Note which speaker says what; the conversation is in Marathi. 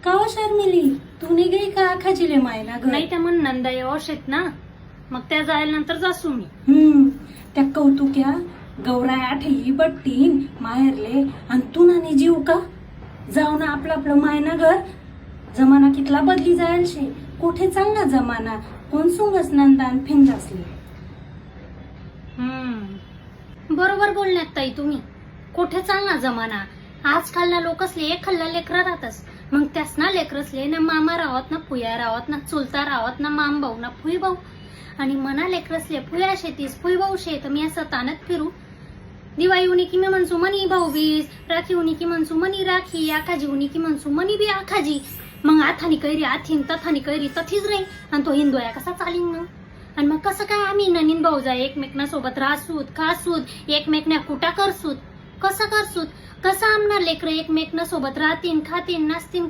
Speaker 1: का हो शर्मिली, तू निघे का आखाजीले मायना घर?
Speaker 2: नाही त्या म्हण नंदा येवशेत ना, मग त्या जायला नंतर जासू मी.
Speaker 1: त्या कौतुक्या गौराय आठही बट्टीन माहेरले आणि तू नानी जीव का जाऊ ना आपलं आपलं मायना घर. जमाना कितला बदली जायल शे, कुठे चालला जमाना, कोण सुंगस नंदान फिंजासले.
Speaker 2: बरोबर बोलण्यात ताई तुम्ही. कुठे चालना जमाना. आजकालना लोकसले एक खल्ला लेकरं राहतस, मग त्यास ना लेकरसले ना मामा राहत ना पुया राहत ना चुलता राहत ना माम भाऊ ना फुई भाऊ, आणि मना लेकरसले फुया शेतीस फुई भाऊ शेत मी असं तानत फिरू. दिवाळी उनी की मी म्हणसू मनी भाऊबीज, राखी उनी की म्हणसू मनी राखी, आखाजी उनी की म्हणसू मनी बी आखाजी. मग आथानी कैरी आथीन तथानी कैरी तथीच राहील, आणि तो हिंदोया कसा चालीन मग. आणि मग कसं काय आम्ही ननीन भाऊजा एकमेकना सोबत राहसूत खासूत, एकमेकना कुटा करसूत, कसं करसूत, कसं आमना लेकर एकमेकना सोबत राहतीन खातीन नाचतीन